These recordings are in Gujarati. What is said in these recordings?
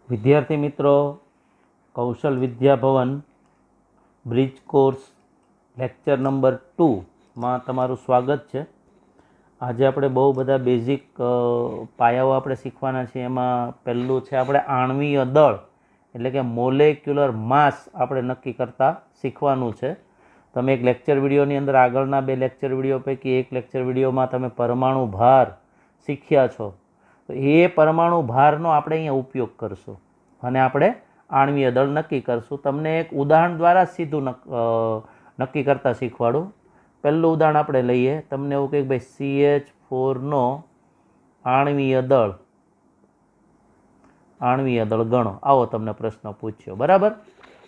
વિદ્યાર્થી મિત્રો, કૌશલ વિદ્યા ભવન બ્રિજ કોર્સ લેક્ચર નંબર 2માં તમારું સ્વાગત છે. આજે આપણે બહુ બધા બેઝિક પાયાઓ આપણે શીખવાના છીએ. એમાં પહેલું છે આપણે આણ્વીય દળ એટલે કે મોલેક્યુલર માસ આપણે નક્કી કરતા શીખવાનું છે. તમે એક લેક્ચર વિડીયોની અંદર આગળના 2 લેક્ચર વિડીયો પૈકી એક લેક્ચર વિડીયોમાં તમે પરમાણુ ભાર શીખ્યા છો. તો એ પરમાણુ ભારનો આપણે અહીંયા ઉપયોગ કરશું અને આપણે આણ્વીય દળ નક્કી કરશું. તમને એક ઉદાહરણ દ્વારા સીધું નક્કી કરતા શીખવાડું. પહેલું ઉદાહરણ આપણે લઈએ. તમને એવું કહે ભાઈ CH4નો આણ્વીય દળ ગણો. આવો તમને પ્રશ્ન પૂછ્યો, બરાબર.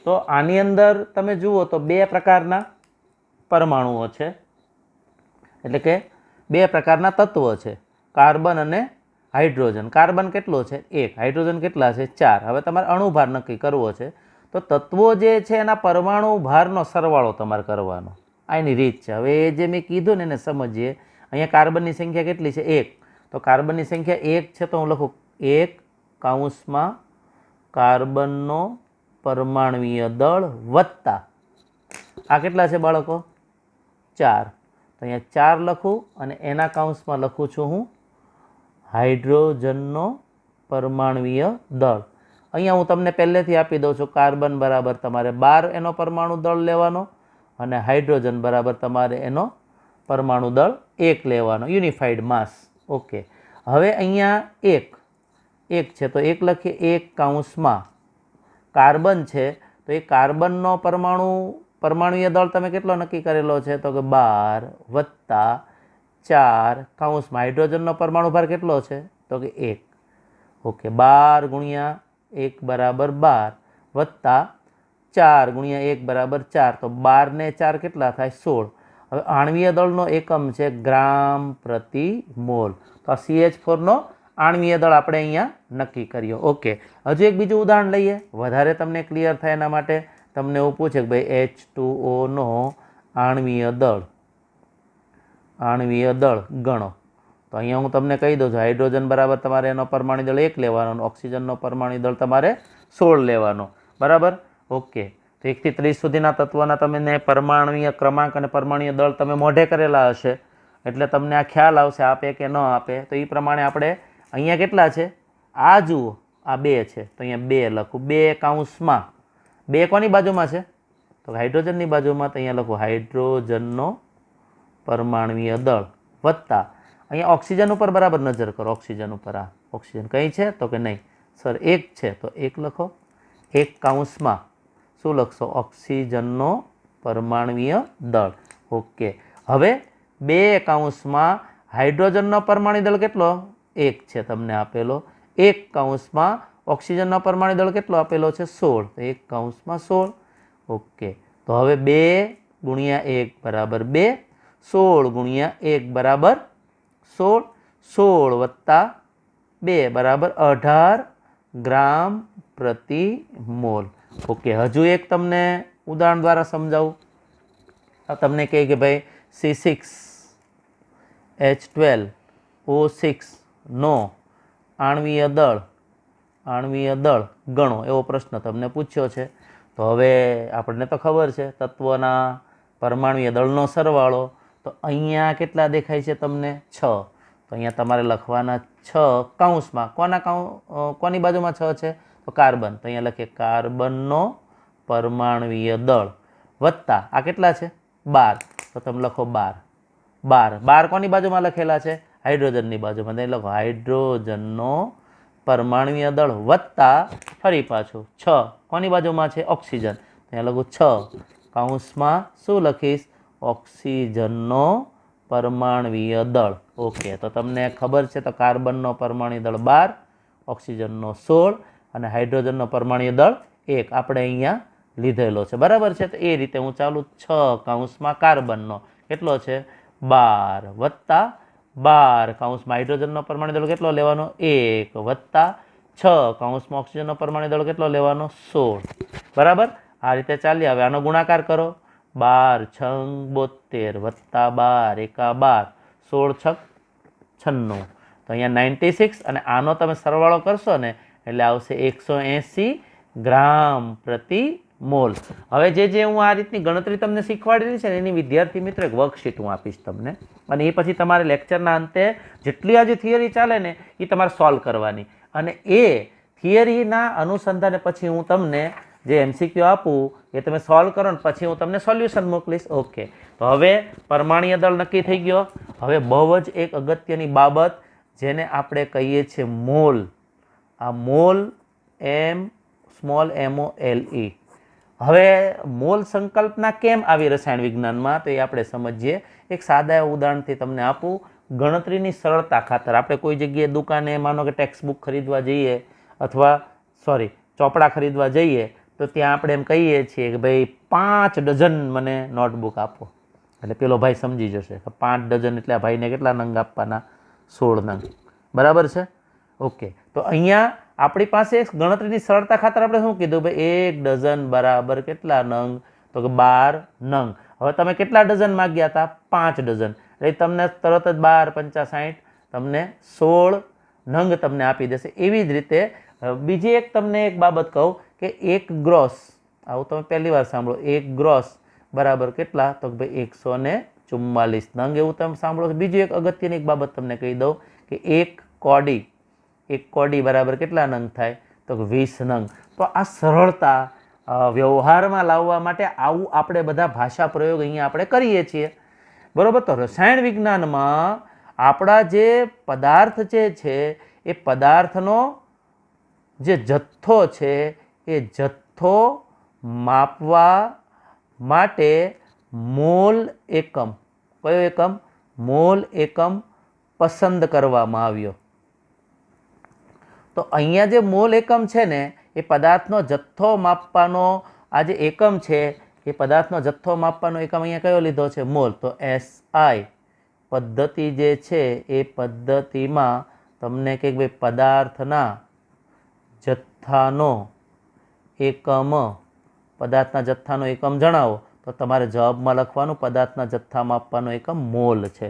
તો આની અંદર તમે જુઓ તો 2 પ્રકારના પરમાણુઓ છે, એટલે કે 2 પ્રકારના તત્વો છે, કાર્બન અને હાઇડ્રોજન. કાર્બન કેટલો છે? 1. હાઇડ્રોજન કેટલા છે? 4. હવે તમારે અણુભાર નક્કી કરવો છે. તો તત્વો જે છે એના પરમાણુ ભારનો સરવાળો તમારે કરવાનો. આ એની રીત છે. હવે એ જે મેં કીધું ને એને સમજીએ. અહીંયા કાર્બનની સંખ્યા કેટલી છે? 1. તો કાર્બનની સંખ્યા 1 છે, તો હું લખું 1 કૌંસમાં કાર્બનનો પરમાણ્વીય દળ વત્તા આ કેટલા છે બાળકો? 4. તો અહીંયા 4 લખું અને એના કૌંસમાં લખું છું હું હાઇડ્રોજનનો પરમાણ્વીય દળ. અહીંયા હું તમને પહેલેથી આપી દઉં છું. કાર્બન બરાબર તમારે 12 એનો પરમાણુ દળ લેવાનો અને હાઇડ્રોજન બરાબર તમારે એનો પરમાણુ દળ 1 લેવાનો, યુનિફાઈડ માસ. ઓકે. હવે અહીંયા 1 છે તો 1 લખીએ. 1 કૌંસમાં કાર્બન છે તો એ કાર્બનનો પરમાણુય દળ તમે કેટલો નક્કી કરેલો છે? તો કે 12 વત્તા 4 કૌંસમાં હાઇડ્રોજનનો પરમાણુ ભાર કેટલો છે? તો કે 1. ઓકે. 12 ગુણ્યા 1 બરાબર 12 વત્તા 4 ગુણ્યા 1 બરાબર 4. તો 12 ને 4 કેટલા થાય? 16. હવે આણ્વીય દળનો એકમ છે ગ્રામ પ્રતિ મોલ. તો CH4નો આણ્વીય દળ આપણે અહીંયા નક્કી કર્યો. ઓકે. હજુ એક બીજું ઉદાહરણ લઈએ, વધારે તમને ક્લિયર થાય એના માટે. તમને એવું પૂછે કે ભાઈ H2Oનો આણ્વીય દળ ગણો. તો અહીંયા હું તમને કહી દઉં છું. હાઇડ્રોજન બરાબર તમારે એનો પરમાણુ દળ 1 લેવાનો, ઓક્સિજનનો પરમાણુ દળ તમારે 16 લેવાનો, બરાબર. ઓકે. તો 1 થી 30 સુધીના તત્વોના તમને પરમાણુય ક્રમાંક અને પરમાણુય દળ તમે મોઢે કરેલા હશે, એટલે તમને આ ખ્યાલ આવશે આપે કે ન આપે. તો એ પ્રમાણે આપણે અહીંયા કેટલા છે આ જુઓ, આ 2 છે તો અહીંયા 2 લખું. 2 કૌંસમાં 2 કોની બાજુમાં છે? તો હાઇડ્રોજનની બાજુમાં. તો અહીંયા લખું હાઇડ્રોજનનો પરમાણુય દળ વત્તા અહીંયા ઓક્સિજન ઉપર બરાબર નજર કરો. ઓક્સિજન ઉપર આ ઓક્સિજન કઈ છે? તો કે નહીં સર 1 છે તો 1 લખો. 1 કૌંસમાં શું લખશો? ઓક્સિજનનો પરમાણુય દળ. ઓકે. હવે 2 કૌંસમાં હાઇડ્રોજનનો પરમાણુ દળ કેટલો? 1 છે તમને આપેલો. 1 કૌંસમાં ઓક્સિજનનો પરમાણુ દળ કેટલો આપેલો છે? 16. તો 1 કૌંસમાં 16. ઓકે. તો હવે 2 ગુણ્યા 1 બરાબર 2, 16 ગુણ્યા 1 બરાબર 16, 16 વત્તા 2 બરાબર 18 ગ્રામ પ્રતિ મોલ. ઓકે. હજુ એક તમને ઉદાહરણ દ્વારા સમજાવું. તમને કહે કે ભાઈ C6H12O6 નો આણ્વીય દળ ગણો, એવો પ્રશ્ન તમને પૂછ્યો છે. તો હવે આપણને તો ખબર છે તત્વના પરમાણુય દળનો સરવાળો. તો અહીંયા કેટલા દેખાય છે તમને? 6. તો અહીંયા તમારે લખવાના 6 કૌંસમાં. કોની બાજુમાં 6 છે? તો કાર્બન. તો અહીંયા લખીએ કાર્બનનો પરમાણુય દળ વત્તા આ કેટલા છે? 12. તો તમે લખો 12 કોની બાજુમાં લખેલા છે? હાઇડ્રોજનની બાજુમાં. તો લખો હાઇડ્રોજનનો પરમાણુય દળ વત્તા ફરી પાછું 6 કોની બાજુમાં છે? ઓક્સિજન. ત્યાં લખું 6 કૌંસમાં શું લખીશ? ઓક્સિજનનો પરમાણુય દળ. ઓકે. તો તમને ખબર છે તો કાર્બનનો પરમાણુ દળ 12, ઓક્સિજનનો 16 અને હાઇડ્રોજનનો પરમાણુ દળ 1 આપણે અહીંયા લીધેલો છે, બરાબર છે. તો એ રીતે હું ચાલુ 6 કૌંસમાં કાર્બનનો કેટલો છે? 12 વત્તા 12 કૌંસમાં હાઇડ્રોજનનો પરમાણુ દળ કેટલો લેવાનો? 1 વત્તા 6 કૌંસમાં ઓક્સિજનનો પરમાણુ દળ કેટલો લેવાનો? 16, બરાબર. આ રીતે ચાલી. હવે આનો ગુણાકાર કરો. 12 6 72 વત્તા 12 એકા 12, 16 6 96. તો અહીંયા 96 અને આનો તમે સરવાળો કરશો ને એટલે આવશે 180 ગ્રામ પ્રતિ મોલ. હવે જે હું આ રીતની ગણતરી તમને શીખવાડેલી છે ને એની વિદ્યાર્થી મિત્રો એક વર્કશીટ હું આપીશ તમને, અને એ પછી તમારે લેક્ચરના અંતે જેટલી આ જે થિયરી ચાલે ને એ તમારે સોલ્વ કરવાની, અને એ થિયરીના અનુસંધાને પછી હું તમને જે MCQ આપું એ તમે સોલ્વ કરો ને પછી હું તમને સોલ્યુશન મોકલીશ. ઓકે, તો હવે પરમાણ્વીય દળ નક્કી થઈ ગયો. હવે બહુ જ એક અગત્યની બાબત જેને આપણે કહીએ છીએ મોલ. આ મોલ MOLE. હવે મોલ સંકલ્પના કેમ આવી રસાયણ વિજ્ઞાનમાં તો એ આપણે સમજીએ. એક સાદા એવા ઉદાહરણથી તમને આપું, ગણતરીની સરળતા ખાતર આપણે કોઈ જગ્યાએ દુકાને માનો કે ટેક્સ્ટ બુક ખરીદવા જઈએ અથવા ચોપડા ખરીદવા જઈએ તો ત્યાં આપણે એમ કહીએ છીએ કે ભાઈ 5 ડઝન મને નોટબુક આપો. એટલે પેલો ભાઈ સમજી જશે કે 5 ડઝન એટલે આ ભાઈને કેટલા નંગ આપવાના? 16 નંગ. બરાબર છે? ઓકે, તો અહીંયા આપણી પાસે ગણતરીની સરળતા ખાતર આપણે શું કીધું? ભાઈ 1 ડઝન બરાબર કેટલા નંગ? તો કે 12 નંગ. હવે તમે કેટલા ડઝન માગ્યા હતા? 5 ડઝન. એટલે તમને તરત જ 12 5 60 તમને 16 નંગ તમને આપી દેશે. એવી જ રીતે બીજી એક તમને એક બાબત કહું કે 1 ગ્રોસ, આવું તમે પહેલી વાર સાંભળો, 1 ગ્રોસ બરાબર કેટલા? તો ભાઈ 144 નંગ. એવું તમે સાંભળો. બીજી એક અગત્યની એક બાબત તમને કહી દઉં કે 1 કોડી બરાબર કેટલા નંગ થાય? તો 20 નંગ. તો આ સરળતા વ્યવહારમાં લાવવા માટે આવું આપણે બધા ભાષા પ્રયોગ અહીંયા આપણે કરીએ છીએ. બરોબર? તો રસાયણ વિજ્ઞાનમાં આપણા જે પદાર્થ જે છે એ પદાર્થનો જે જથ્થો છે એ જથ્થો માપવા માટે મોલ એકમ, કયો એકમ? મોલ એકમ પસંદ કરવામાં આવ્યો. તો અહીંયા જે મોલ એકમ છે ને એ પદાર્થનો જથ્થો માપવાનો આ જે એકમ છે એ પદાર્થનો જથ્થો માપવાનો એકમ અહીંયા કયો લીધો છે? મોલ. તો SI પદ્ધતિ જે છે એ પદ્ધતિમાં તમને કે ભાઈ પદાર્થના જથ્થાનો એકમ, પદાર્થના જથ્થાનો એકમ જણાવો તો તમારે જવાબમાં લખવાનું પદાર્થના જથ્થા માપવાનો એકમ મોલ છે.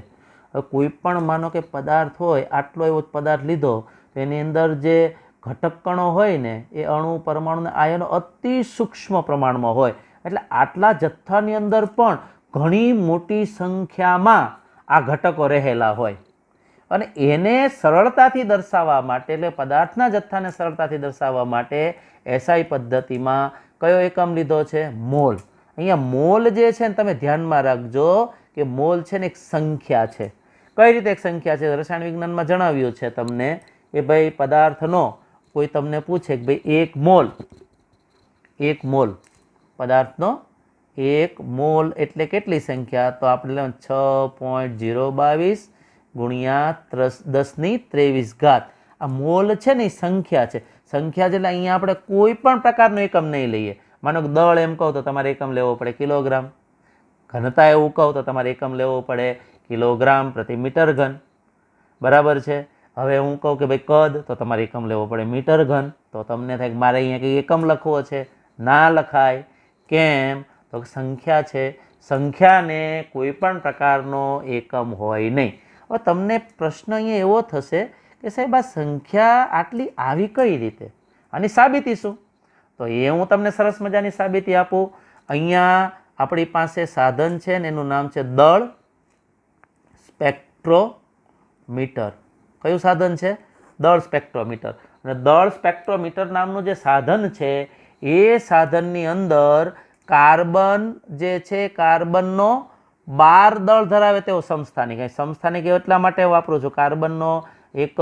હવે કોઈ પણ માનો કે પદાર્થ હોય, આટલો એવો પદાર્થ લીધો તો એની અંદર જે ઘટક કણો હોય ને એ અણુ, પરમાણુ, આયનો અતિ સૂક્ષ્મ પ્રમાણમાં હોય. એટલે આટલા જથ્થાની અંદર પણ ઘણી મોટી સંખ્યામાં આ ઘટકો રહેલા હોય, અને એને સરળતાથી દર્શાવવા માટે, એટલે પદાર્થના જથ્થાને સરળતાથી દર્શાવવા માટે SI પદ્ધતિમાં કયો એકમ લીધો છે? મોલ. અહીંયા મોલ જે છે ને તમે ધ્યાનમાં રાખજો કે મોલ છે ને એક સંખ્યા છે. કઈ રીતે એક સંખ્યા છે? રસાયણ વિજ્ઞાનમાં જણાવ્યું છે તમને કે ભાઈ પદાર્થનો કોઈ તમને પૂછે કે ભાઈ 1 મોલ પદાર્થનો 1 મોલ એટલે કેટલી સંખ્યા? તો આપણે 6.022 ગુણ્યા 1023 ઘાત. આ મોલ છે ને એ સંખ્યા છે. સંખ્યા એટલે અહીંયા આપણે કોઈ પણ પ્રકારનો એકમ નહીં લઈએ. માનો કે દળ એમ કહો તો તમારે એકમ લેવો પડે કિલોગ્રામ. ઘનતા એવું કહો તો તમારે એકમ લેવો પડે કિલોગ્રામ પ્રતિ મીટર ઘન. બરાબર છે? હવે હું કહું કે ભાઈ કદ, તો તમારે એકમ લેવો પડે મીટર ઘન. તો તમને થાય કે મારે અહીંયા કંઈ એકમ લખવો છે, ના લખાય. કેમ? તો સંખ્યા છે, સંખ્યાને કોઈ પણ પ્રકારનો એકમ હોય નહીં. હવે તમને પ્રશ્ન અહીંયા એવો થશે કે સાહેબ આ સંખ્યા આટલી આવી કઈ રીતે? આની સાબિતી શું? તો એ હું તમને સરસ મજાની સાબિતી આપું. અહીંયા આપણી પાસે સાધન છે ને એનું નામ છે દળ સ્પેક્ટ્રોમીટર. કયું સાધન છે? દળ સ્પેક્ટ્રોમીટર. અને દળ સ્પેક્ટ્રોમીટર નામનું જે સાધન છે એ સાધનની અંદર કાર્બન જે છે, કાર્બનનો 12 દળ ધરાવે તેવો સમસ્થાનિક. સમસ્થાનિક એટલા માટે વાપરું છું, કાર્બનનો એક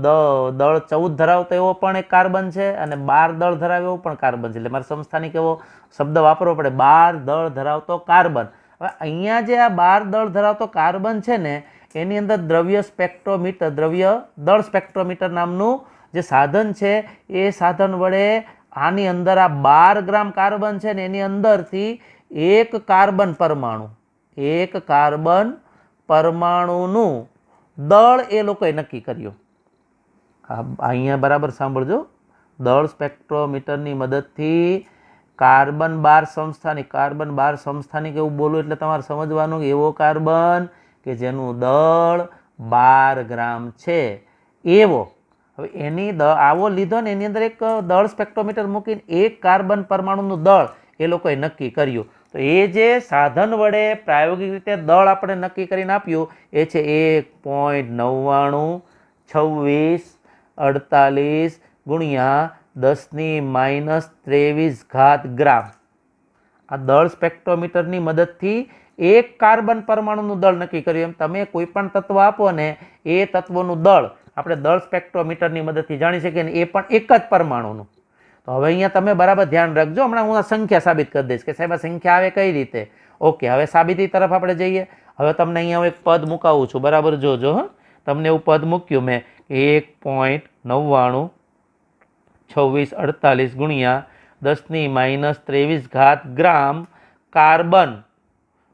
દળ 14 ધરાવતો એવો પણ એક કાર્બન છે અને 12 દળ ધરાવે એવો પણ કાર્બન છે. એટલે મારે સમસ્થાનિક એવો શબ્દ વાપરવો પડે, 12 દળ ધરાવતો કાર્બન. હવે અહીંયા જે આ 12 દળ ધરાવતો કાર્બન છે ને એની અંદર દ્રવ્ય સ્પેક્ટ્રોમીટર, દ્રવ્ય દળ સ્પેક્ટ્રોમીટર નામનું જે સાધન છે એ સાધન વડે આની અંદર આ 12 ગ્રામ કાર્બન છે ને એની અંદરથી એક કાર્બન પરમાણુનું દળ એ લોકોએ નક્કી કર્યું. અહીંયા બરાબર સાંભળજો. દળ સ્પેક્ટ્રોમીટરની મદદથી કાર્બન 12 સમસ્થાનિક એવું બોલું એટલે તમારે સમજવાનું કે એવો કાર્બન કે જેનું દળ 12 ગ્રામ છે એવો હવે એની આવો લીધો ને એની અંદર એક દળ સ્પેક્ટ્રોમીટર મૂકીને એક કાર્બન પરમાણુનું દળ એ લોકોએ નક્કી કર્યું. તો એ જે સાધન વડે પ્રાયોગિક રીતે દળ આપણે નક્કી કરીને આપ્યું એ છે 1.992648 ગુણ્યા 10⁻23 ગ્રામ. આ દળ સ્પેક્ટ્રોમીટરની મદદથી એક કાર્બન પરમાણુનું દળ નક્કી કર્યું. એમ તમે કોઈ પણ તત્વ આપો ને એ તત્વનું દળ આપણે દળ સ્પેક્ટ્રોમીટરની મદદથી જાણી શકીએ ને એ પણ એક જ પરમાણુનું. તો હવે અહીંયા તમે બરાબર ધ્યાન રાખજો. હમણાં હું આ સંખ્યા સાબિત કરી દઈશ કે સાહેબ આ સંખ્યા આવે કઈ રીતે. ઓકે, હવે સાબિતી તરફ આપણે જઈએ. હવે તમને અહીંયા એક પદ મુકાવું છું, બરાબર જોજો. તમને એવું પદ મૂક્યું મેં 1.992648 ગુણ્યા 10⁻23 ગ્રામ કાર્બન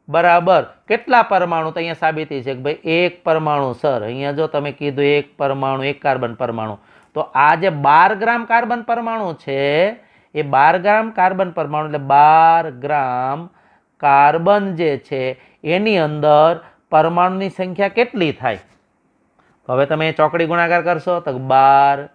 બરાબર કેટલા પરમાણુ. તો અહીંયા સાબિતી છે કે ભાઈ એક પરમાણુ. સર અહીંયા જો તમે કીધું એક પરમાણુ, એક કાર્બન પરમાણુ, તો આ જે 12 ગ્રામ કાર્બન પરમાણુ છે એ 12 ગ્રામ કાર્બન પરમાણુ એટલે 12 ગ્રામ કાર્બન જે છે એની અંદર પરમાણુની સંખ્યા કેટલી થાય. હવે તમે ચોકડી ગુણાકાર કરશો તો 12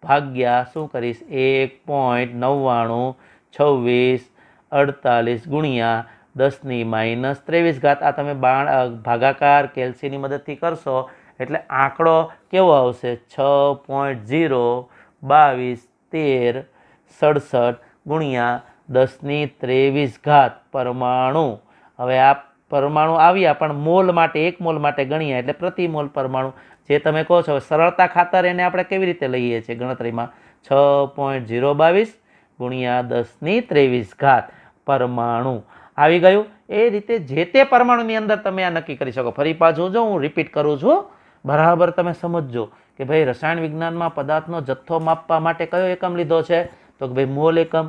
ભાગ્યા શું કરીશ 1.992648 ગુણ્યા 10⁻23 આ તમે ભાગાકાર કેલ્સીની મદદથી કરશો એટલે આંકડો કેવો આવશે 6.0221367 ગુણ્યા 10⁻23 પરમાણુ. હવે આ પરમાણુ આવ્યા પણ મોલ માટે, એક મોલ માટે ગણ્યા એટલે પ્રતિ મોલ પરમાણુ જે તમે કહો છો. સરળતા ખાતર એને આપણે કેવી રીતે લઈએ છીએ ગણતરીમાં 6.022 ગુણ્યા 10⁻23 પરમાણુ આવી ગયું. એ રીતે જે તે પરમાણુની અંદર તમે આ નક્કી કરી શકો. ફરી પાછું જો હું રિપીટ કરું છું, બરાબર તમે સમજજો કે ભાઈ રસાયણ વિજ્ઞાનમાં પદાર્થનો જથ્થો માપવા માટે કયો એકમ લીધો છે તો કે ભાઈ મોલ એકમ.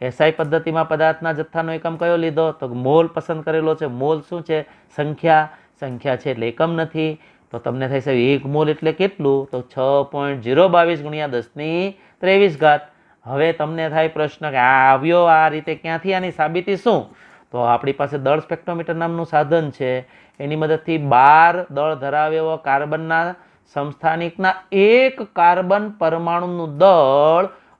એસઆઈ પદ્ધતિમાં પદાર્થના જથ્થાનો એકમ કયો લીધો તો મોલ પસંદ કરેલો છે. મોલ શું છે? સંખ્યા છે એટલે એકમ નથી. તો તમને થાય સાહેબ એક મોલ એટલે કેટલું તો 6.022 ગુણ્યા 10⁻23. હવે તમને થાય પ્રશ્ન કે આ આવ્યો આ રીતે ક્યાંથી, આની સાબિતી શું? તો આપણી પાસે દળ સ્પેક્ટ્રોમીટર નામનું સાધન છે. એની મદદથી 12 દળ ધરાવે એવો કાર્બનના સમસ્થાનિકના એક કાર્બન પરમાણુનું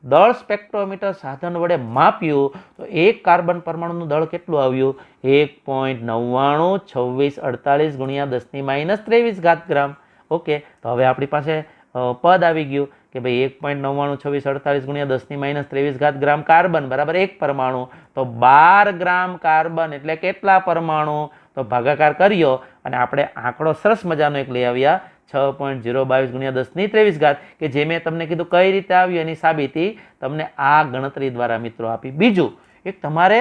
દળ સ્પેક્ટ્રોમીટર સાધન વડે માપ્યું તો એક કાર્બન પરમાણુનું દળ કેટલું આવ્યું 1.992648 ગુણ્યા 10⁻23 ગ્રામ. ઓકે, તો હવે આપણી પાસે પદ આવી ગયું કે ભાઈ 1.992648 ગુણ્યા 10⁻23 ગ્રામ કાર્બન બરાબર એક પરમાણુ. તો 12 ગ્રામ કાર્બન એટલે કેટલા પરમાણુ? તો ભાગાકાર કર્યો અને આપણે આંકડો સરસ મજાનો એક લઈ આવ્યા 6.022 ગુણ્યા 10⁻23 કે જે મેં તમને કીધું કઈ રીતે આવ્યું એની સાબિતી તમને આ ગણતરી દ્વારા મિત્રો આપી. બીજું એક તમારે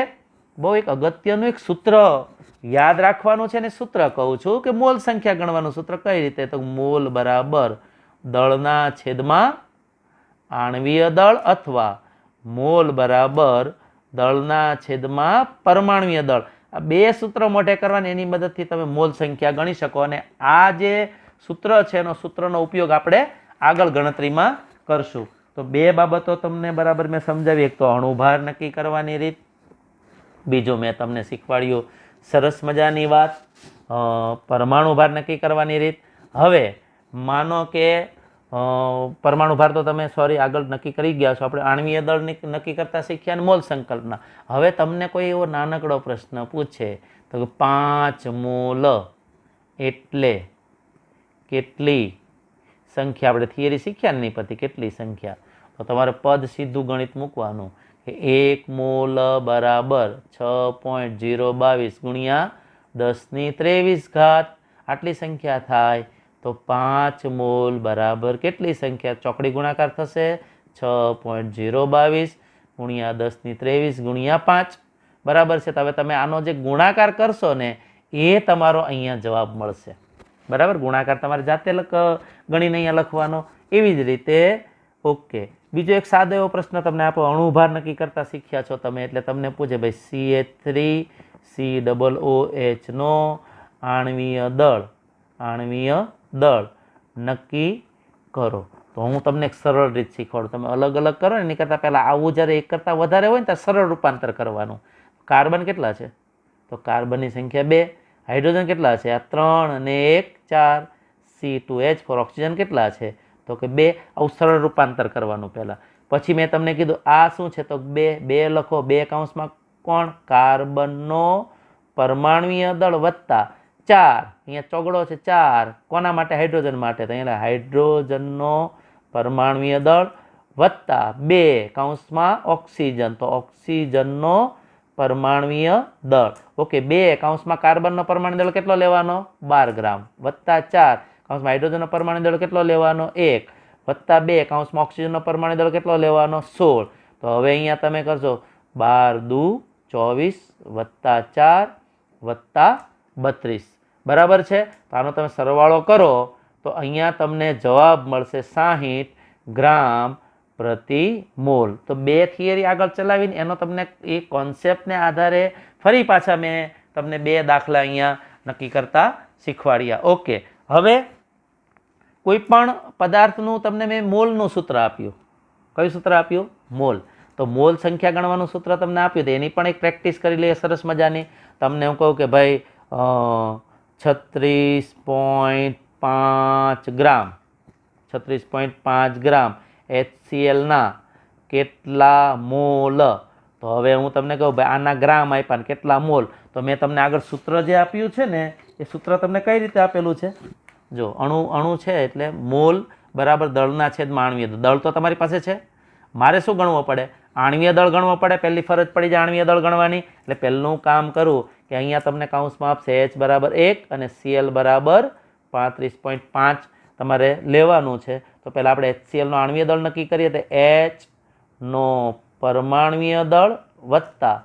બહુ એક અગત્યનું એક સૂત્ર યાદ રાખવાનું છે ને સૂત્ર કહું છું કે મોલ સંખ્યા ગણવાનું સૂત્ર કઈ રીતે તો મોલ બરાબર દળના છેદમાં આણ્વીય દળ અથવા મોલ બરાબર દળના છેદમાં પરમાણુય દળ. આ બે સૂત્ર મોઢે કરવાની એની મદદથી તમે મોલ સંખ્યા ગણી શકો. અને આ જે સૂત્ર છે એનો સૂત્રનો ઉપયોગ આપણે આગળ ગણતરીમાં કરશું. તો બે બાબતો તમને બરાબર મેં સમજાવી. એક તો અણુભાર નક્કી કરવાની રીત, બીજું મેં તમને શીખવાડ્યું સરસ મજાની વાત પરમાણુ ભાર નક્કી કરવાની રીત. હવે માનો કે પરમાણુ ભાર તો તમે આગળ નક્કી કરી ગયા છો. આપણે આણ્વીય દળ નક્કી કરતા શીખ્યા અને મોલ સંકલ્પના. હવે તમને કોઈ એવો નાનકડો પ્રશ્ન પૂછે તો 5 મોલ એટલે કેટલી સંખ્યા? આપણે થિયરી શીખ્યા ને પછી કેટલી સંખ્યા, તો તમારે પદ સીધું ગણિત મૂકવાનું કે 1 મોલ બરાબર 6.022 ગુણ્યા 10⁻23 આટલી સંખ્યા થાય. તો 5 મોલ બરાબર કેટલી સંખ્યા? ચોકડી ગુણાકાર થશે 6.022 ગુણ્યા 10⁻23 ગુણ્યા 5 બરાબર છે. તો હવે તમે આનો જે ગુણાકાર કરશો ને એ તમારો અહીંયા જવાબ મળશે. બરાબર, ગુણાકાર તમારે જાતે ગણીને અહીંયા લખવાનો. એવી જ રીતે ઓકે, બીજો એક સાદો એવો પ્રશ્ન તમને આપો. અણુભાર નક્કી કરતા શીખ્યા છો તમે એટલે તમને પૂછે ભાઈ CH3COOH નો આણ્વીય દળ નક્કી કરો. તો હું તમને એક સરળ રીત શીખવાડું. તમે અલગ અલગ કરો ને એની કરતાં પહેલાં આવું જ્યારે એક કરતાં વધારે હોય ને ત્યારે સરળ રૂપાંતર કરવાનું. કાર્બન કેટલા છે? તો કાર્બનની સંખ્યા 2. હાઇડ્રોજન કેટલા છે? આ 3 અને 1 4. C2H4 ઓક્સિજન કેટલા છે? તો કે 2. આવું સરળ રૂપાંતર કરવાનું પહેલાં. પછી મેં તમને કીધું આ શું છે તો 2 લખો, 2 કૌંસમાં કોણ? કાર્બનનો પરમાણુય દળ વત્તા 4, અહીંયા ચોગડો છે 4, કોના માટે? હાઇડ્રોજન માટે. તો અહીંયા હાઇડ્રોજનનો પરમાણુય દળ વત્તા 2 કૌંસમાં ઓક્સિજન, તો ઓક્સિજનનો પરમાણુય દળ. ઓકે, 2 કૌંસમાં કાર્બનનો પરમાણુ દળ કેટલો લેવાનો? 12 ગ્રામ વત્તા 4 કૌંસમાં હાઇડ્રોજનનો પરમાણુ દળ કેટલો લેવાનો? 1 વત્તા 2 કૌંસમાં ઓક્સિજનનો પરમાણુ દળ કેટલો લેવાનો? 16. તો હવે અહીંયા તમે કરશો 12 દુ 24 વત્તા 4 વત્તા 32. બરાબર છે? તો આનો તમે સરવાળો કરો તો અહીંયા તમને જવાબ મળશે 60 ગ્રામ પ્રતિ મોલ. તો 2 થિયરી આગળ ચલાવીને એનો તમને એ કોન્સેપ્ટને આધારે ફરી પાછા મેં તમને 2 દાખલા અહીંયા નક્કી કરતા શીખવાડ્યા. ઓકે, હવે કોઈ પણ પદાર્થનું તમને મેં મોલનું સૂત્ર આપ્યું. કયું સૂત્ર આપ્યું? મોલ. તો મોલ સંખ્યા ગણવાનું સૂત્ર તમને આપ્યું તો એની પણ એક પ્રેક્ટિસ કરી લઈએ સરસ મજાની. તમને હું કહું કે ભાઈ 36.5 ગ્રામ 36.5 ગ્રામ HClના કેટલા મોલ? તો હવે હું તમને કહું ભાઈ આના ગ્રામ આપ્યા ને કેટલા મોલ? તો મેં તમને આગળ સૂત્ર જે આપ્યું છે ને એ સૂત્ર તમને કઈ રીતે આપેલું છે? જો અણુ છે એટલે મોલ બરાબર દળના છેદમાં આણ્વીય દળ. દળ તો તમારી પાસે છે. મારે શું ગણવું પડે? આણ્વીય દળ ગણવો પડે. પહેલી ફરજ પડી જાય આણ્વીય દળ ગણવાની. એટલે પહેલું કામ કરું કે અહીંયા તમને કૌંસમાં આપશે H બરાબર 1 અને Cl બરાબર 35.5 તમારે લેવાનું છે. તો પહેલાં આપણે HClનો આણ્વીય દળ નક્કી કરીએ તો H નો પરમાણુય દળ વત્તા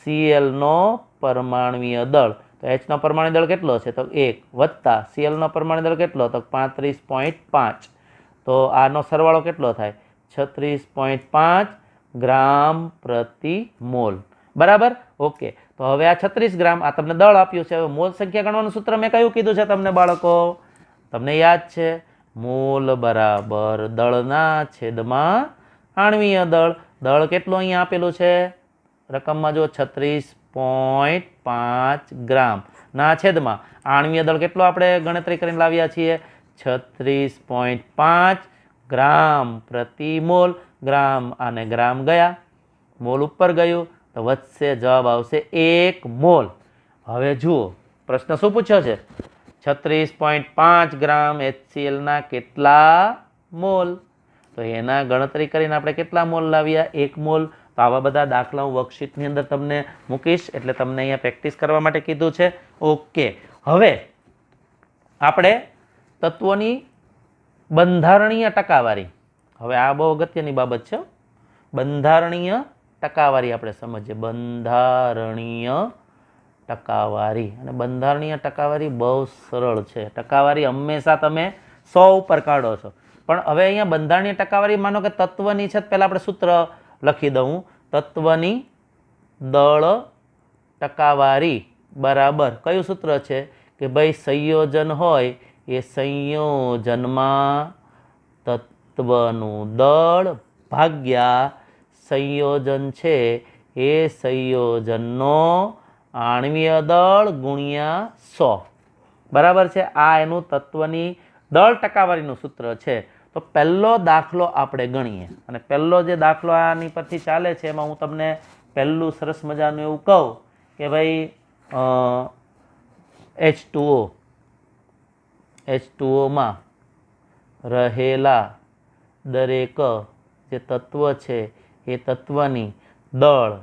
Clનો પરમાણુય દળ. તો H નો પરમાણુ દળ કેટલો છે? તો 1 વત્તા Cl નો પરમાણુ દળ કેટલો? તો 35.5. તો આનો સરવાળો કેટલો થાય? 36.5 ગ્રામ પ્રતિ મોલ. બરાબર? ઓકે, તો હવે આ 36 ગ્રામ આ તમને દળ આપ્યું છે. હવે મોલ સંખ્યા ગણવાનું સૂત્ર મેં કયું કીધું છે તમને બાળકો? તમને યાદ છે? મોલ બરાબર દળના છેદમાં આણ્વીય દળ. દળ કેટલું અહીંયા આપેલું છે રકમમાં? જો 36.5 ગ્રામ ના છેદમાં આણ્વીય દળ કેટલો આપણે ગણતરી કરીને લાવ્યા છીએ? 36.5 ગ્રામ પ્રતિ મોલ. ગ્રામ અને ગ્રામ ગયા, મોલ ઉપર ગયું તો વધશે, જવાબ આવશે 1 મોલ. હવે જુઓ પ્રશ્ન શું પૂછ્યો છે? 36.5 ગ્રામ HClના કેટલા મોલ? તો એના ગણતરી કરીને આપણે કેટલા મોલ લાવ્યા? 1 મોલ. તો આવા બધા દાખલા હું વર્કશીટની અંદર તમને મૂકીશ એટલે તમને અહીંયા પ્રેક્ટિસ કરવા માટે કીધું છે. ઓકે, હવે આપણે તત્વોની બંધારણીય ટકાવારી. હવે આ બહુ અગત્યની બાબત છે. બંધારણીય ટકાવારી આપણે સમજીએ. બંધારણીય ટકાવારી. અને બંધારણીય ટકાવારી બહુ સરળ છે. ટકાવારી હંમેશા તમે 100 ઉપર કાઢો છો. પણ હવે અહીંયા બંધારણીય ટકાવારી માનો કે તત્વની છે. પહેલાં આપણે સૂત્ર લખી દઉં. તત્વની દળ ટકાવારી બરાબર કયું સૂત્ર છે? કે ભાઈ સંયોજન હોય એ સંયોજનમાં તત્વનું દળ ભાગ્યા સંયોજન છે એ સંયોજનનો આણ્વીય દળ ગુણ્યા 100. બરાબર છે? આ એનું તત્વની દળ ટકાવારીનું સૂત્ર છે. તો પહેલો દાખલો આપણે ગણીએ અને પહેલો જે દાખલો આની પરથી ચાલે છે એમાં હું તમને પહેલું સરસ મજાનું એવું કહું કે ભાઈ H2O રહેલા દરેક જે તત્વ છે એ તત્વની દળ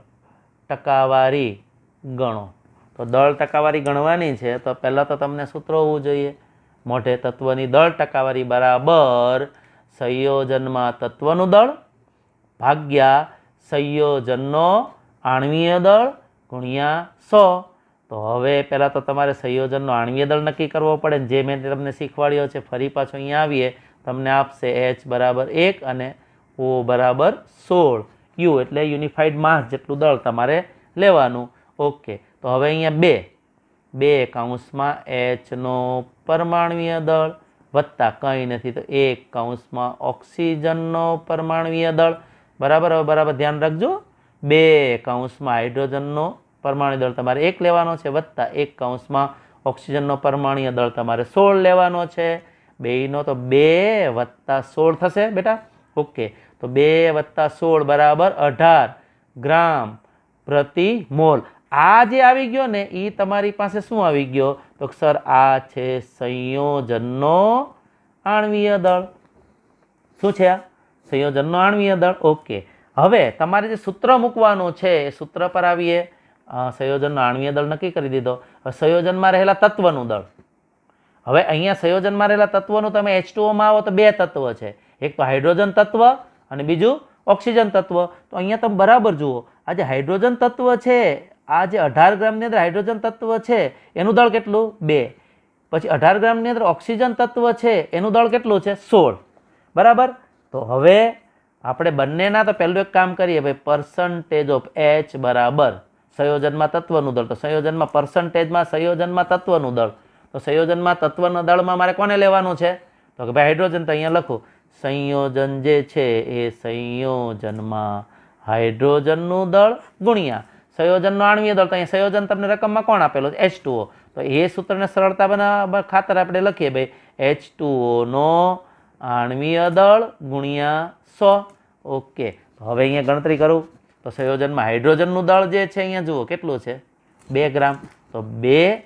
ટકાવારી ગણો. તો દળ ટકાવારી ગણવાની છે તો પહેલાં તો તમને સૂત્ર હોવું જોઈએ મોઢે. તત્વની દળ ટકાવારી બરાબર સંયોજનમાં તત્વનું દળ ભાગ્યા સંયોજનનો આણ્વીય દળ ગુણ્યા 100. તો હવે પહેલાં તો તમારે સંયોજનનો આણ્વીય દળ નક્કી કરવો પડે. જે મેં તમને શીખવાડ્યો છે ફરી પાછો અહીંયા આવીએ તમને આપશે H બરાબર 1 અને O બરાબર 16. U એટલે યુનિફાઈડ માસ જેટલું દળ તમારે લેવાનું. ઓકે, તો હવે અહીંયા 2 કૌંસમાં H નો પરમાણુય દળ વત્તા કંઈ નથી તો 1 કૌંસમાં ઓક્સિજનનો પરમાણુય દળ. બરાબર? હવે બરાબર ધ્યાન રાખજો. 2 કૌંસમાં હાઇડ્રોજનનો પરમાણુ દળ તમારે 1 લેવાનો છે વત્તા 1 કૌંસમાં ઓક્સિજનનો પરમાણુય દળ તમારે 16 લેવાનો છે. બેયનો તો 2 + 16 થશે બેટા. ઓકે, તો 2 + 16 બરાબર 18 ગ્રામ પ્રતિ મોલ. આ જે આવી ગયો ને એ તમારી પાસે શું આવી ગયો? તો સર આ છે સંયોજનનો આણ્વીય દળ. શું છે આ? સંયોજનનો આણ્વીય દળ. ઓકે, હવે તમારે જે સૂત્ર મૂકવાનું છે એ સૂત્ર પર આવીએ. સંયોજનનો આણ્વીય દળ નક્કી કરી દીધો. હવે સંયોજનમાં રહેલા તત્વનું દળ. હવે અહીંયા સંયોજનમાં રહેલા તત્વનું તમે H2O માં આવો તો 2 તત્વ છે, એક તો હાઇડ્રોજન તત્વ અને બીજું ઓક્સિજન તત્વ. તો અહીંયા તમે બરાબર જુઓ, આ જે હાઇડ્રોજન તત્વ છે, આ જે 18 ગ્રામની અંદર હાઇડ્રોજન તત્વ છે એનું દળ કેટલું? 2. પછી 18 ગ્રામની અંદર ઓક્સિજન તત્વ છે એનું દળ કેટલું છે? 16. બરાબર. તો હવે આપણે બંનેના તો પહેલું એક કામ કરીએ ભાઈ, પર્સન્ટેજ ઓફ H બરાબર સંયોજનમાં તત્વનું દળ. તો સંયોજનમાં પર્સન્ટેજમાં સંયોજનમાં તત્વનું દળ. તો સંયોજનમાં તત્વના દળમાં મારે કોને લેવાનું છે? તો કે ભાઈ હાઇડ્રોજન. તો અહીંયા લખું સંયોજન જે છે એ સંયોજનમાં હાઇડ્રોજનનું દળ ગુણ્યા સંયોજનનો આણ્વીય દળ. તો અહીંયા સંયોજન તમને રકમમાં કોણ આપેલું છે? H2O. તો એ સૂત્રને સરળતા બનાવવા ખાતર આપણે લખીએ ભાઈ H2O નો આણ્વીય દળ ગુણ્યા 100. ઓકે, તો હવે અહીંયા ગણતરી કરું તો સંયોજનમાં હાઇડ્રોજનનું દળ જે છે અહીંયા જુઓ કેટલું છે? 2 ગ્રામ. તો 2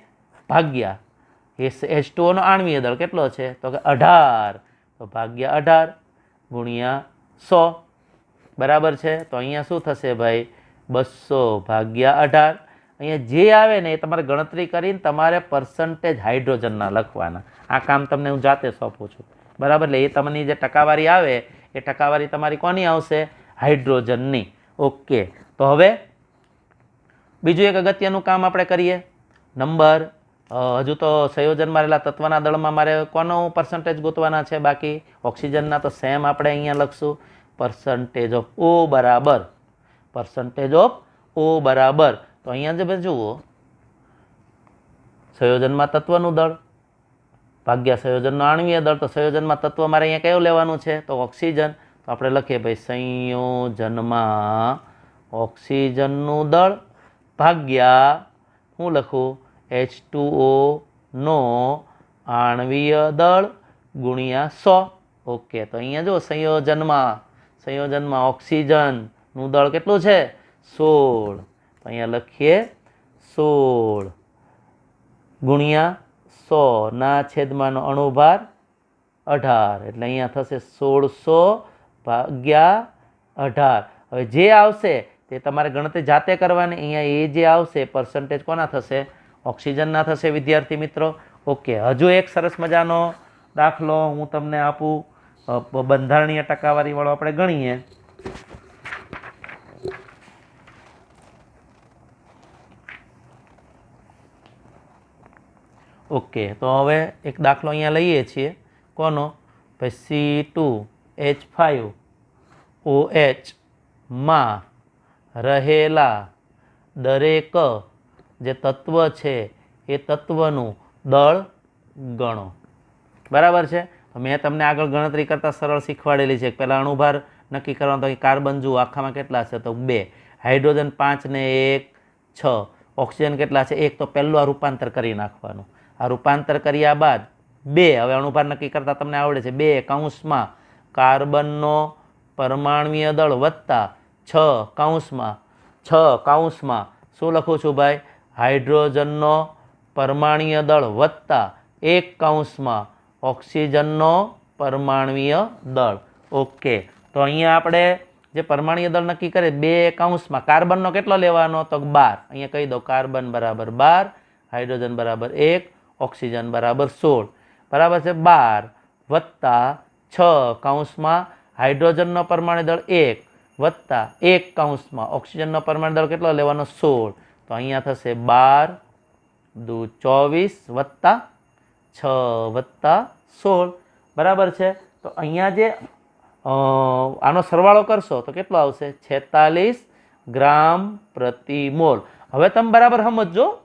ભાગ્યા એ H2O નો આણ્વીય દળ કેટલો છે? તો કે 18. તો ભાગ્યા 18 ગુણ્યા 100. બરાબર છે. તો અહીંયા શું થશે ભાઈ? 200 ભાગ્યા 18. અહીંયા જે આવે ને એ તમારે ગણતરી કરીને તમારે પર્સન્ટેજ હાઇડ્રોજનના લખવાના. આ કામ તમને હું જાતે સોંપું છું. બરાબર. એટલે એ તમને જે ટકાવારી આવે એ ટકાવારી તમારી કોની આવશે? હાઇડ્રોજનની. ઓકે, તો હવે બીજું એક અગત્યનું કામ આપણે કરીએ. નંબર હજુ તો સંયોજનમાં રહેલા તત્વના દળમાં મારે કોનો પર્સન્ટેજ ગોતવાના છે? બાકી ઓક્સિજનના તો સેમ આપણે અહીંયા લખશું પર્સન્ટેજ ઓફ O બરાબર પર્સન્ટેજ ઓફ O બરાબર. તો અહીંયા જે જુઓ સંયોજનમાં તત્વનું દળ ભાગ્યા સંયોજનનો આણ્વીય દળ. તો સંયોજનમાં તત્વ મારે અહીંયા કયું લેવાનું છે? તો ઓક્સિજન. તો આપણે લખીએ ભાઈ સંયોજનમાં ઓક્સિજનનું દળ ભાગ્યા હું લખું H2O નો આણ્વીય દળ ગુણ્યા 100. ઓકે, તો અહીંયા જો સંયોજનમાં ઓક્સિજનનું દળ કેટલું છે? 16. તો અહીંયા લખીએ 16 ગુણ્યા 100 ના છેદમાંનો અણુભાર 18. એટલે અહીંયા થશે 1600 ભાગ્યા 18. હવે જે આવશે તે તમારે ગણતરી જાતે કરવાની. અહીંયા એ જે આવશે પર્સન્ટેજ કોના થશે? ઓક્સિજનના થશે વિદ્યાર્થી મિત્રો. ઓકે, હજુ એક સરસ મજાનો દાખલો હું તમને આપું. બંધારણીય ટકાવારી વાળો આપણે ગણીએ. ઓકે, તો હવે એક દાખલો અહીંયા લઈએ છીએ. કોનો? ભાઈ C2H5OH માં રહેલા દરેક જે તત્વ છે એ તત્વનું દળ ગણો. બરાબર છે. તો મેં તમને આગળ ગણતરી કરતાં સરળ શીખવાડેલી છે. પહેલાં અણુભાર નક્કી કરવાનો. તો કાર્બન જુઓ આખામાં કેટલા છે? તો 2. હાઇડ્રોજન 5 ને 1 6. ઓક્સિજન કેટલા છે? 1. તો પહેલું આ રૂપાંતર કરી નાખવાનું. આ રૂપાંતર કર્યા બાદ 2. હવે અણુભાર નક્કી કરતાં તમને આવડે છે. 2 કૌંસમાં કાર્બનનો પરમાણ્વીય દળ વત્તા 6 કૌંસમાં શું લખું છું ભાઈ? હાઇડ્રોજનનો પરમાણ્વીય દળ વત્તા 1 કૌંસમાં ઓક્સિજનનો પરમાણ્વીય દળ. ઓકે, તો અહીંયા આપણે જે પરમાણ્વીય દળ નક્કી કરે 2 કૌંસમાં કાર્બનનો કેટલો લેવાનો? તો 12. અહીંયા કહી દો કાર્બન બરાબર 12, હાઇડ્રોજન બરાબર 1, ઓક્સિજન બરાબર 16. બરાબર છે. 12 વત્તા 6 કૌંસમાં હાઇડ્રોજનનો પરમાણુ દળ 1 વત્તા 1 કૌંસમાં ઓક્સિજનનો પરમાણુ દળ કેટલો લેવાનો? 16. તો અહીંયા થશે 12 દુ 24 વત્તા 6 વત્તા 16. બરાબર છે. તો અહીંયા જે આનો સરવાળો કરશો તો કેટલો આવશે? 46 ગ્રામ પ્રતિ મોલ. હવે તમે બરાબર સમજો,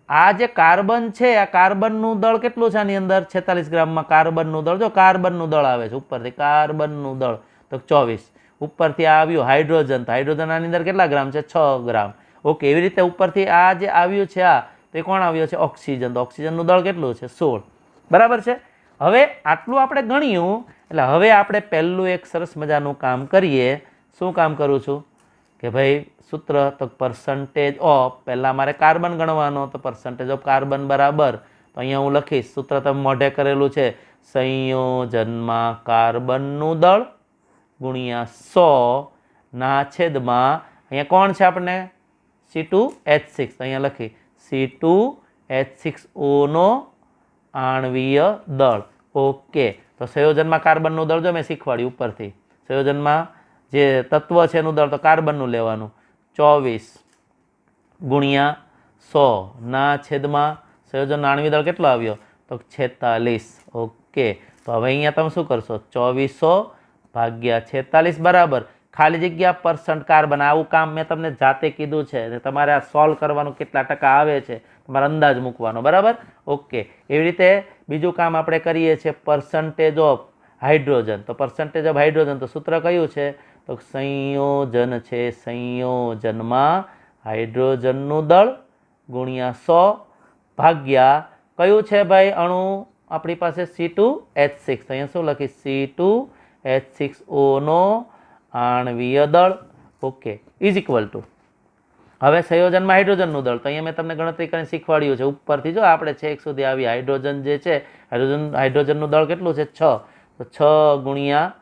આ જે કાર્બન છે આ કાર્બનનું દળ કેટલું છે આની અંદર? 46 ગ્રામમાં કાર્બનનું દળ. જો કાર્બનનું દળ આવે છે ઉપરથી, કાર્બનનું દળ તો 24. ઉપરથી આ આવ્યું હાઇડ્રોજન. તો હાઇડ્રોજન આની અંદર કેટલા ગ્રામ છે? 6 ગ્રામ. ઓકે, એવી રીતે ઉપરથી આ જે આવ્યું છે આ તો એ કોણ આવ્યો છે? ઓક્સિજન. તો ઓક્સિજનનું દળ કેટલું છે? 16. બરાબર છે. હવે આટલું આપણે ગણ્યું એટલે હવે આપણે પહેલું એક સરસ મજાનું કામ કરીએ. શું કામ કરું છું કે ભાઈ સૂત્ર તો પર્સન્ટેજ ઓફ, પહેલાં મારે કાર્બન ગણવાનો, તો પર્સન્ટેજ ઓફ કાર્બન બરાબર, તો અહીંયા હું લખીશ સૂત્ર તમે મોઢે કરેલું છે, સંયોજનમાં કાર્બનનું દળ ગુણ્યા 100 ના છેદમાં અહીંયા કોણ છે આપણને C2H6, તો અહીંયા લખી C2H6O નો આણ્વીય દળ. ઓકે, તો સંયોજનમાં કાર્બનનું દળ જો મેં શીખવાડ્યું ઉપરથી, સંયોજનમાં જે તત્વ છે એનું દળ તો કાર્બનનું લેવાનું, 24 ગુણ્યા 100 ના છેદમાં સંયોજનનો આણ્વીય દળ કેટલો આવ્યો તો 46. ઓકે, તો હવે અહીંયા તમે શું કરશો, 2400 ભાગ્યા 46 બરાબર ખાલી જગ્યા % કાર્બન. આવું કામ મેં તમને જાતે કીધું છે, તમારે આ સોલ્વ કરવાનું કેટલા ટકા આવે છે તમારે અંદાજ મૂકવાનો. બરાબર, ઓકે. એવી રીતે બીજું કામ આપણે કરીએ છીએ પર્સન્ટેજ ઓફ હાઇડ્રોજન. તો પર્સન્ટેજ ઓફ હાઇડ્રોજન તો સૂત્ર કયું છે તો સંયોજન છે, સંયોજનમાં હાઇડ્રોજનનું દળ ગુણ્યા 100 ભાગ્યા કયું છે ભાઈ અણુ આપણી પાસે C2H6, તો અહીંયા શું લખી C2H6O નો આણ્વીય દળ. ઓકે, ઇઝ ઇક્વલ ટુ હવે સંયોજનમાં હાઇડ્રોજનનું દળ, તો અહીંયા મેં તમને ગણતરી કરીને શીખવાડ્યું છે ઉપરથી. જો આપણે છેક સુધી આવી હાઇડ્રોજન જે છે હાઇડ્રોજનનું દળ કેટલું છે 6, તો 6 ગુણ્યા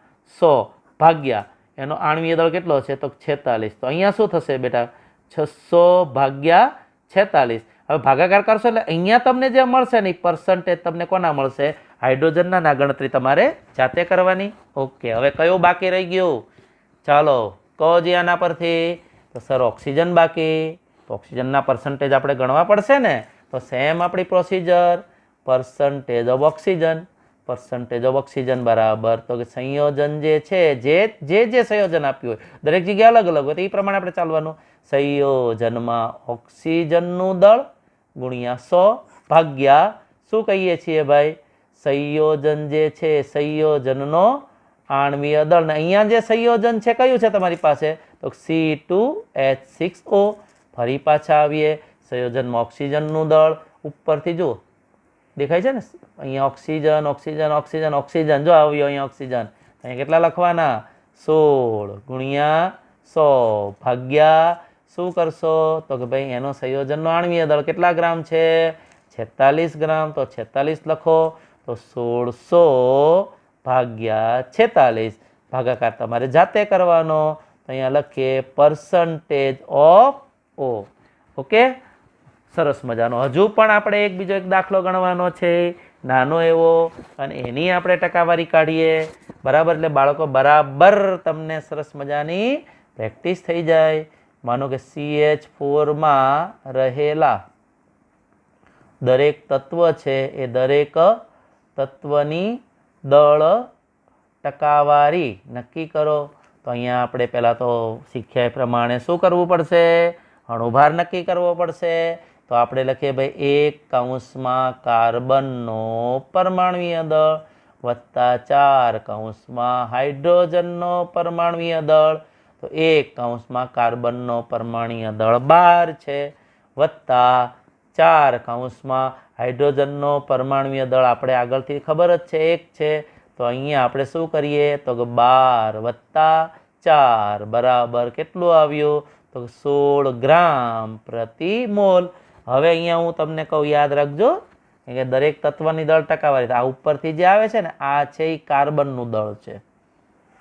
100 ભાગ્યા એનો આણ્વીય દળ કેટલો છે તો 46. તો અહીંયા શું થશે બેટા 600 ભાગ્યા 46. હવે ભાગાકાર કરશો એટલે અહીંયા તમને જે મળશે ને પર્સન્ટેજ તમને કોના મળશે, હાઇડ્રોજનના. ના ગણતરી તમારે જાતે કરવાની. ઓકે, હવે કયું બાકી રહી ગયું, ચાલો કહો જી આના પરથી. તો સર ઓક્સિજન બાકી, તો ઓક્સિજનના પર્સન્ટેજ આપણે ગણવા પડશે ને. તો સેમ આપણી procedure, percentage of oxygen, percentage of oxygen બરાબર તો કે સંયોજન જે છે જે સંયોજન આપ્યું હોય દરેક જગ્યાએ અલગ અલગ હોય તો એ પ્રમાણે આપણે ચાલવાનું. સંયોજનમાં ઓક્સિજનનું દળ ગુણ્યા 100 ભાગ્યા શું કહીએ છીએ ભાઈ, સંયોજન જે છે સંયોજનનો આણ્વીય દળ. ને અહીંયા જે સંયોજન છે કયું છે તમારી પાસે તો C2H6O. ફરી પાછા આવીએ, સંયોજનમાં ઓક્સિજનનું દળ ઉપરથી જુઓ દેખાય છે ને, અહીંયા ઓક્સિજન ઓક્સિજન ઓક્સિજન ઓક્સિજન જો આવ્યો અહીંયા ઓક્સિજન, અહીંયા કેટલા લખવાના 16 ગુણ્યા 100 ભાગ્યા શું કરશો તો કે ભાઈ એનો સંયોજનનો આણ્વીય દળ કેટલા ગ્રામ છે 46 ગ્રામ. તો 46 લખો, તો 1600 ભાગ્યા 46 ભાગાકાર તમારે જાતે કરવાનો. તો અહીંયા લખીએ પર્સન્ટેજ ઓફ O. ઓકે, સરસ મજાનો. હજુ પણ આપણે બીજો એક દાખલો ગણવાનો છે નાનો એવો, અને એની આપણે ટકાવારી કાઢીએ. બરાબર, એટલે બાળકો બરાબર તમને સરસ મજાની પ્રેક્ટિસ થઈ જાય. માનો કે CH4માં રહેલા દરેક તત્વ છે એ દરેક તત્વની દળ ટકાવારી નક્કી કરો. તો અહીંયા આપણે પહેલાં તો શીખ્યા એ પ્રમાણે શું કરવું પડશે, અણુભાર નક્કી કરવો પડશે. તો આપણે લખીએ ભાઈ 1 કૌંસમાં કાર્બનનો પરમાણુય દળ વત્તા 4 કૌંસમાં હાઇડ્રોજનનો પરમાણુય દળ. તો 1 કૌંસમાં કાર્બનનો પરમાણુય દળ 12 છે વત્તા 4 કૌંસમાં હાઇડ્રોજનનો પરમાણુય દળ આપણે આગળથી ખબર જ છે 1 છે. તો અહીંયા આપણે શું કરીએ તો કે 12 વત્તા 4 બરાબર કેટલું આવ્યું તો 16 ગ્રામ પ્રતિ મોલ. હવે અહીંયા હું તમને કહું યાદ રાખજો કે દરેક તત્વની દળ ટકાવારી આ ઉપરથી જે આવે છે ને આ છે એ કાર્બનનું દળ છે.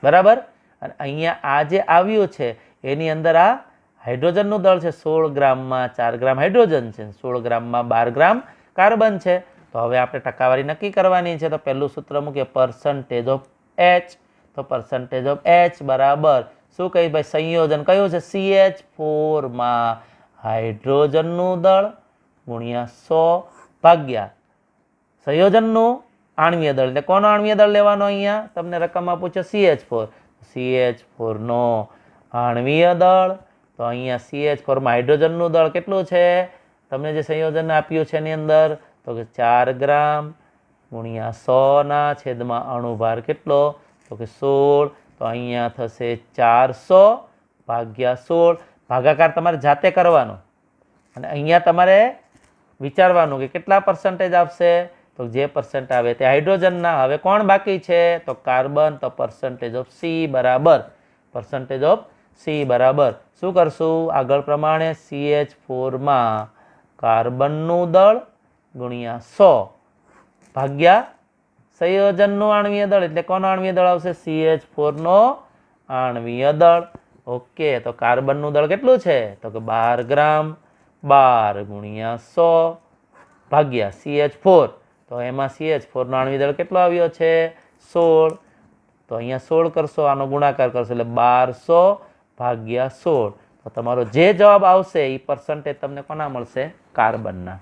બરાબર, અને અહીંયા આ જે આવ્યું છે એની અંદર આ હાઇડ્રોજનનું દળ છે. 16 ગ્રામમાં 4 ગ્રામ હાઇડ્રોજન છે, 16 ગ્રામમાં 12 ગ્રામ કાર્બન છે. તો હવે આપણે ટકાવારી નક્કી કરવાની છે. તો પહેલું સૂત્ર મૂકીએ પર્સન્ટેજ ઓફ H. તો પર્સન્ટેજ ઓફ H બરાબર શું કહી ભાઈ સંયોજન કયું છે CH4માં હાઇડ્રોજનનું દળ ગુણ્યા 100 ભાગ્યા સંયોજનનું આણ્વીય દળ. એટલે કોનો આણ્વીય દળ લેવાનો અહીંયા તમને રકમમાં પૂછો CH4. CH4 નો આણ્વીય દળ. તો અહીંયા CH4માં હાઇડ્રોજનનું દળ કેટલું છે તમને જે સંયોજન આપ્યું છે એની અંદર તો કે 4 ગ્રામ ગુણ્યા 100 ના છેદમાં અણુભાર કેટલો તો કે 16. તો અહીંયા થશે 400 ભાગ્યા 16. ભાગાકાર તમારે જાતે કરવાનો અને અહીંયા તમારે વિચારવાનું કે કેટલા પર્સન્ટેજ આપશે તો જે પર્સન્ટ આવે તે હાઇડ્રોજનના. હવે કોણ બાકી છે? તો કાર્બન. તો પર્સન્ટેજ ઓફ સી બરાબર શું કરશું આગળ પ્રમાણે? CH4 કાર્બનનું દળ ગુણ્યા 100 ભાગ્યા સંયોજનનું આણ્વીય દળ. એટલે કોનો આણ્વીય દળ આવશે? CH4 નો આણ્વીય દળ. ઓકે, તો કાર્બનનું દળ કેટલું છે? તો કે 12 ગ્રામ. 12 ગુણ્યા 100 ભાગ્યા CH4. તો એમાં CH4 નો આણ્વીય દળ કેટલો આવ્યો છે? 16. તો અહીંયા 16 કરશો, આનો ગુણાકાર કરશો એટલે 1200 ભાગ્યા 16. તો તમારો જે જવાબ આવશે એ પર્સન્ટેજ તમને કોના મળશે? કાર્બનના.